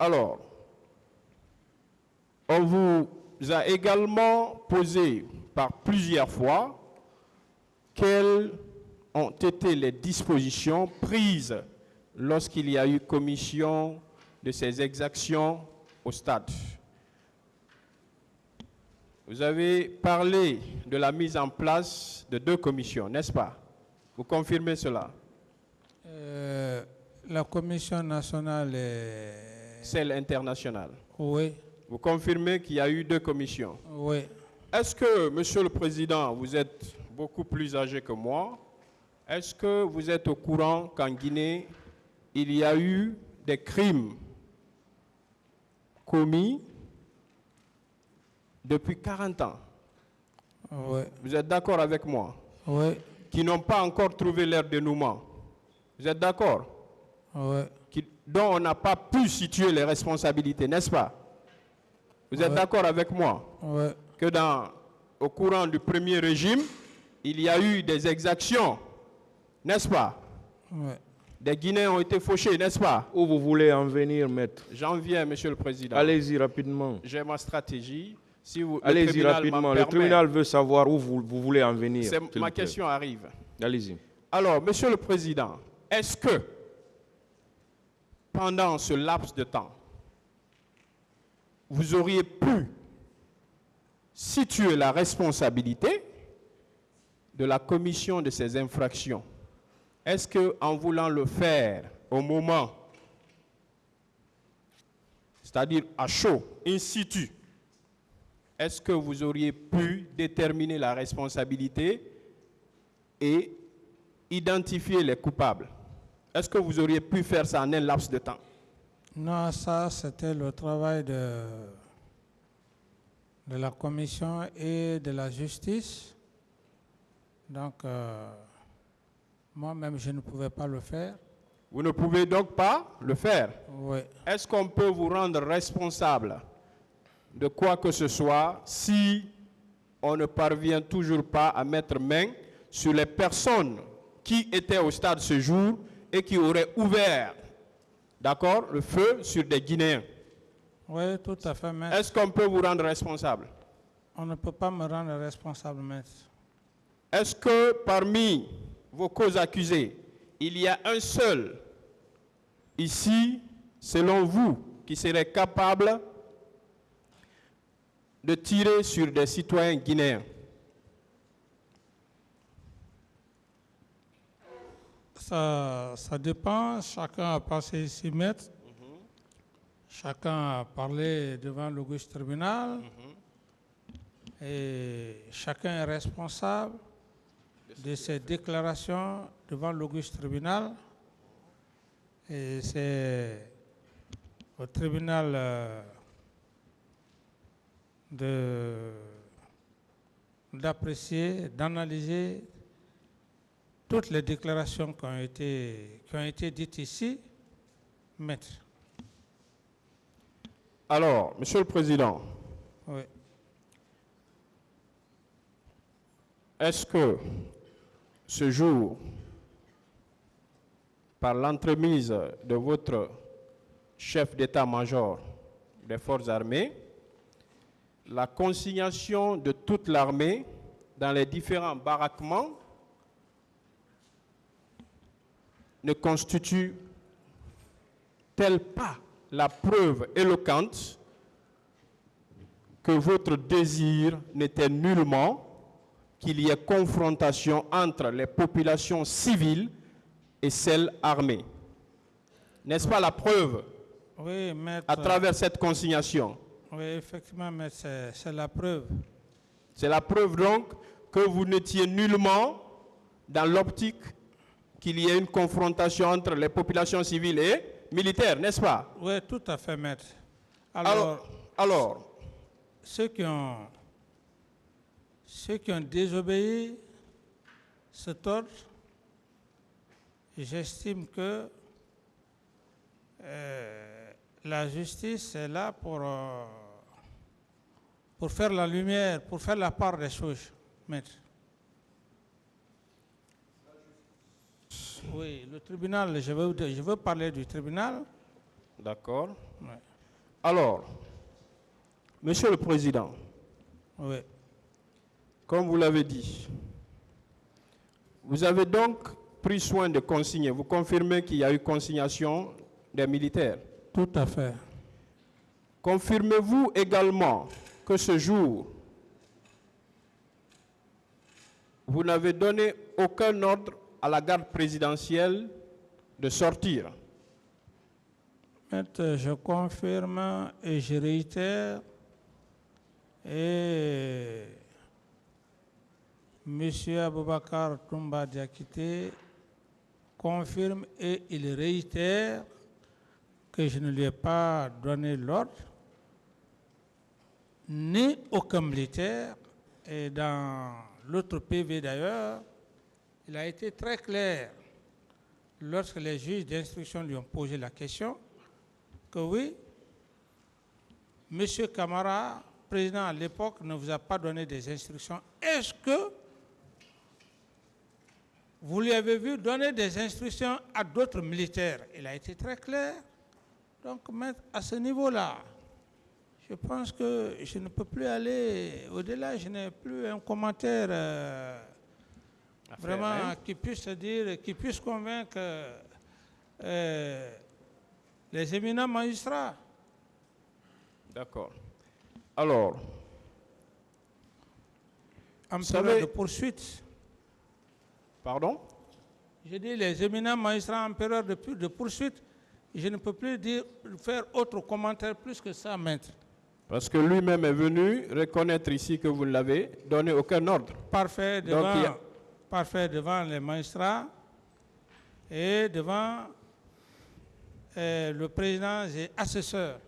Alors, on vous a également posé par plusieurs fois quelles ont été les dispositions prises lorsqu'il y a eu commission de ces exactions au stade. Vous avez parlé de la mise en place de 2 commissions, n'est-ce pas? Vous confirmez cela? La commission nationale est... Celle internationale. Oui, Vous confirmez qu'il y a eu 2 commissions. oui. Est-ce que, Monsieur le Président, vous êtes beaucoup plus âgé que moi, est-ce que vous êtes au courant qu'en Guinée, il y a eu des crimes commis depuis 40 ans? Oui, Vous êtes d'accord avec moi? oui, Qui n'ont pas encore trouvé leur dénouement. Vous êtes d'accord? oui. Dont on n'a pas pu situer les responsabilités, n'est-ce pas? Vous êtes d'accord avec moi? Oui, Que au courant du premier régime, il y a eu des exactions, n'est-ce pas? oui. Des Guinéens ont été fauchés, n'est-ce pas? Où vous voulez en venir, maître? J'en viens, Monsieur le Président. Allez-y rapidement. J'ai ma stratégie. Si vous, Allez-y rapidement. Le tribunal veut savoir où vous voulez en venir. Ma question arrive. Allez-y. Alors, Monsieur le Président, est-ce que pendant ce laps de temps, vous auriez pu situer la responsabilité de la commission de ces infractions? Est-ce qu'en voulant le faire au moment, c'est-à-dire à chaud, in situ, est-ce que vous auriez pu déterminer la responsabilité et identifier les coupables? Est-ce que vous auriez pu faire ça en un laps de temps? Non, ça, c'était le travail de la commission et de la justice. Donc, moi-même, je ne pouvais pas le faire. Vous ne pouvez donc pas le faire? Oui. Est-ce qu'on peut vous rendre responsable de quoi que ce soit si on ne parvient toujours pas à mettre main sur les personnes qui étaient au stade ce jour et qui auraient ouvert, d'accord, le feu sur des Guinéens? Oui, tout à fait, maître. Est-ce qu'on peut vous rendre responsable? On ne peut pas me rendre responsable, maître. Est-ce que parmi vos causes accusées, il y a un seul ici, selon vous, qui serait capable de tirer sur des citoyens guinéens? Ça dépend, chacun a passé s'y mettre, chacun a parlé devant l'auguste tribunal, et chacun est responsable de ses déclarations devant l'auguste tribunal. Et c'est au tribunal d'apprécier, d'analyser toutes les déclarations qui ont été dites ici, maître. Alors, Monsieur le Président, Oui. est-ce que ce jour, par l'entremise de votre chef d'état-major des forces armées, la consignation de toute l'armée dans les différents baraquements ne constitue-t-elle pas la preuve éloquente que votre désir n'était nullement qu'il y ait confrontation entre les populations civiles et celles armées? N'est-ce pas la preuve, Oui, maître. à travers cette consignation? Oui, effectivement, maître, c'est la preuve. C'est la preuve donc que vous n'étiez nullement dans l'optique qu'il y ait une confrontation entre les populations civiles et militaires, n'est-ce pas? Oui, tout à fait, maître. Alors, ceux qui ont désobéi cet ordre, j'estime que la justice est là pour faire la lumière, pour faire la part des choses, maître. Oui, le tribunal, je veux parler du tribunal. d'accord. Ouais. Alors, Monsieur le Président, Oui. comme vous l'avez dit, vous avez donc pris soin de consigner. Vous confirmez qu'il y a eu consignation des militaires. Tout à fait. Confirmez-vous également que ce jour, vous n'avez donné aucun ordre à la garde présidentielle de sortir? Maître, je confirme et je réitère. Et M. Aboubakar Toumba Diakité confirme et il réitère que je ne lui ai pas donné l'ordre, ni aucun militaire. Et dans l'autre PV d'ailleurs, il a été très clair lorsque les juges d'instruction lui ont posé la question que oui, M. Camara, président à l'époque, ne vous a pas donné des instructions. Est-ce que vous lui avez vu donner des instructions à d'autres militaires? Il a été très clair. Donc, à ce niveau-là, je pense que je ne peux plus aller au-delà. Je n'ai plus un commentaire vraiment qui puisse dire, qui puisse convaincre les éminents magistrats. D'accord. Alors, en période de poursuite. Pardon? Je dis les éminents magistrats en période de poursuite. Je ne peux plus faire autre commentaire plus que ça, maître. Parce que lui-même est venu reconnaître ici que vous ne l'avez donné aucun ordre. Parfait devant les magistrats et devant le président et assesseur.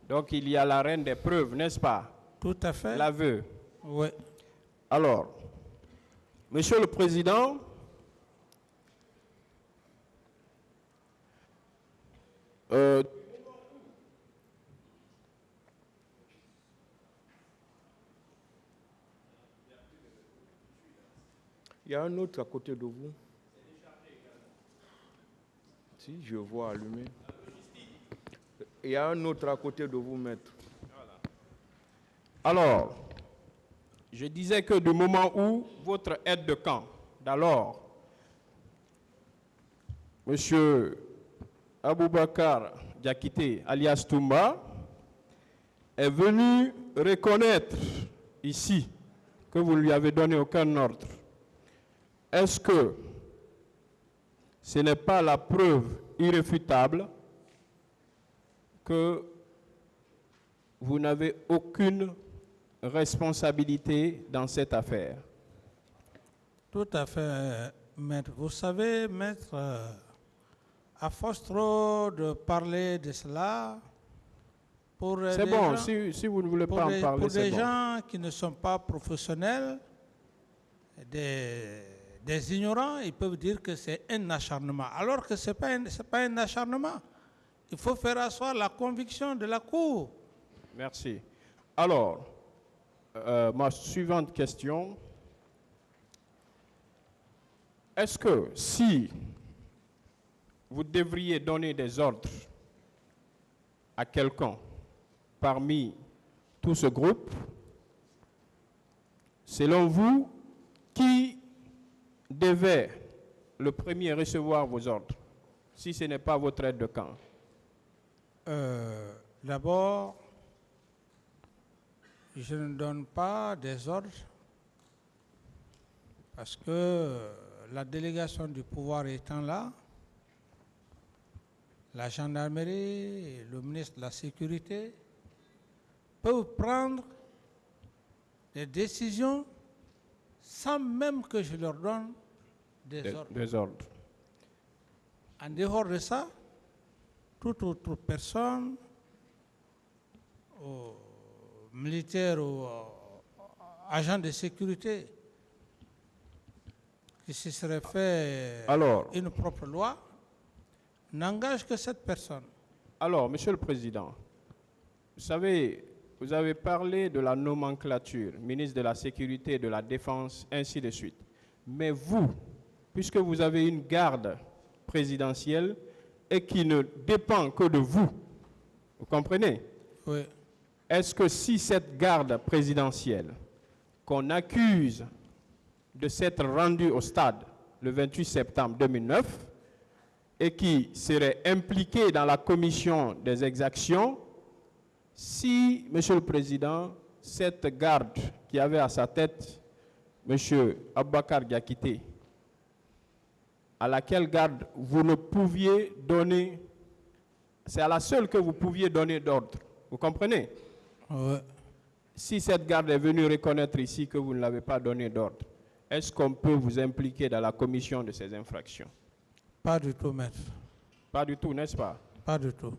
Donc il y a la reine des preuves, n'est-ce pas? Tout à fait. L'aveu. Oui. Alors, Monsieur le Président, Il y a un autre à côté de vous. Si, je vois allumé. Il y a un autre à côté de vous, maître. alors, je disais que du moment où votre aide de camp, d'alors, Monsieur Aboubakar Diakité, alias Toumba, est venu reconnaître ici que vous ne lui avez donné aucun ordre, est-ce que ce n'est pas la preuve irréfutable que vous n'avez aucune responsabilité dans cette affaire? Tout à fait, maître. Vous savez, maître, à force trop de parler de cela, c'est bon, si vous ne voulez pas en parler, pour c'est des bon. gens qui ne sont pas professionnels, des ignorants, ils peuvent dire que c'est un acharnement, alors que ce n'est pas un acharnement. Il faut faire asseoir la conviction de la Cour. Merci. Alors, ma suivante question, est-ce que si vous devriez donner des ordres à quelqu'un parmi tout ce groupe, selon vous, qui devait le premier recevoir vos ordres, si ce n'est pas votre aide de camp? D'abord, je ne donne pas des ordres parce que la délégation du pouvoir étant là, la gendarmerie et le ministre de la Sécurité peuvent prendre des décisions sans même que je leur donne des ordres. En dehors de ça, toute autre personne, militaire ou agent de sécurité, qui se serait fait une propre loi, n'engage que cette personne. Alors, Monsieur le Président, vous savez, vous avez parlé de la nomenclature, ministre de la Sécurité et de la Défense, ainsi de suite. Mais vous, puisque vous avez une garde présidentielle et qui ne dépend que de vous, vous comprenez? Oui. Est-ce que si cette garde présidentielle qu'on accuse de s'être rendue au stade le 28 septembre 2009 et qui serait impliquée dans la commission des exactions, si, Monsieur le Président, cette garde qui avait à sa tête M. Aboubakar Diakité, à laquelle garde vous ne pouviez donner, c'est à la seule que vous pouviez donner d'ordre, vous comprenez? Oui. Si cette garde est venue reconnaître ici que vous ne l'avez pas donné d'ordre, est-ce qu'on peut vous impliquer dans la commission de ces infractions? Pas du tout, maître. Pas du tout, n'est-ce pas? Pas du tout.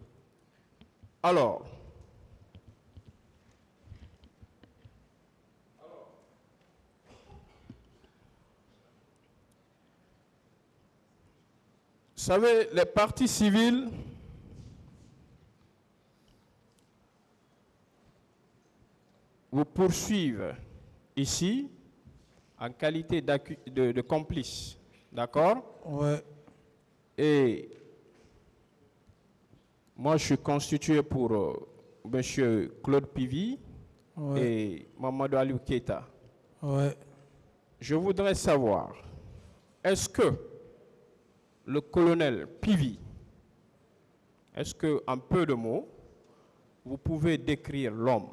Alors, vous savez, les partis civils vous poursuivent ici en qualité de complice, d'accord? Oui. Et moi, je suis constitué pour M. Claude Pivy Oui. et Mamadou Aliou Keita. Oui. Je voudrais savoir, est-ce que le colonel Pivy, est-ce que, en peu de mots, vous pouvez décrire l'homme?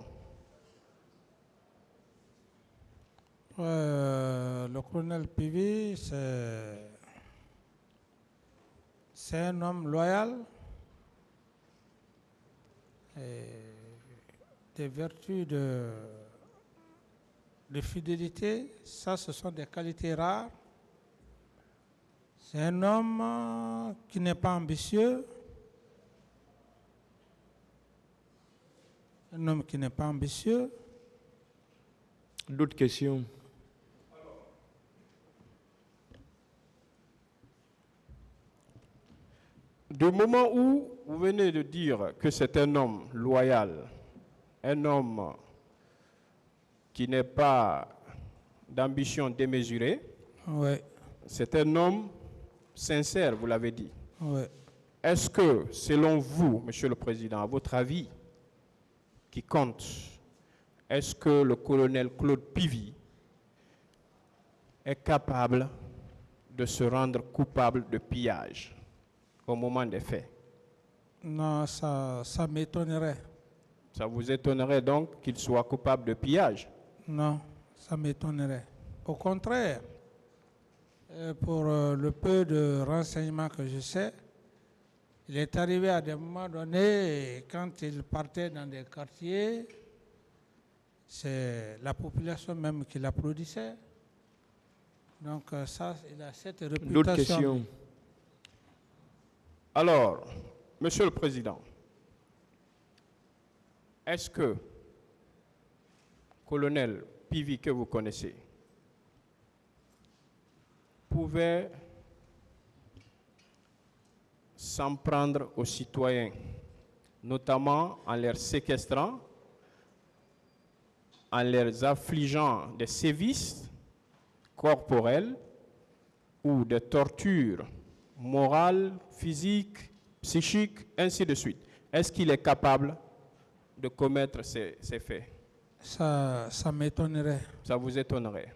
Le colonel Pivy, c'est un homme loyal, et des vertus de fidélité, ça ce sont des qualités rares. C'est un homme qui n'est pas ambitieux, un homme qui n'est pas ambitieux. D'autres questions? Du moment où vous venez de dire que c'est un homme loyal, un homme qui n'est pas d'ambition démesurée, Oui. c'est un homme sincère, vous l'avez dit. Oui. Est-ce que, selon vous, Monsieur le Président, à votre avis, qui compte, est-ce que le colonel Claude Pivy est capable de se rendre coupable de pillage au moment des faits? Non, ça m'étonnerait. Ça vous étonnerait donc qu'il soit coupable de pillage? Non, ça m'étonnerait. Au contraire, pour le peu de renseignements que je sais, il est arrivé à des moments donnés, quand il partait dans des quartiers, c'est la population même qui l'applaudissait. Donc ça, il a cette réputation. D'autres questions? Alors, Monsieur le Président, est-ce que colonel Pivy, que vous connaissez, pouvait s'en prendre aux citoyens, notamment en les séquestrant, en les affligeant des sévices corporels ou des tortures morales, physiques, psychiques, ainsi de suite? Est-ce qu'il est capable de commettre ces faits? Ça m'étonnerait. Ça vous étonnerait?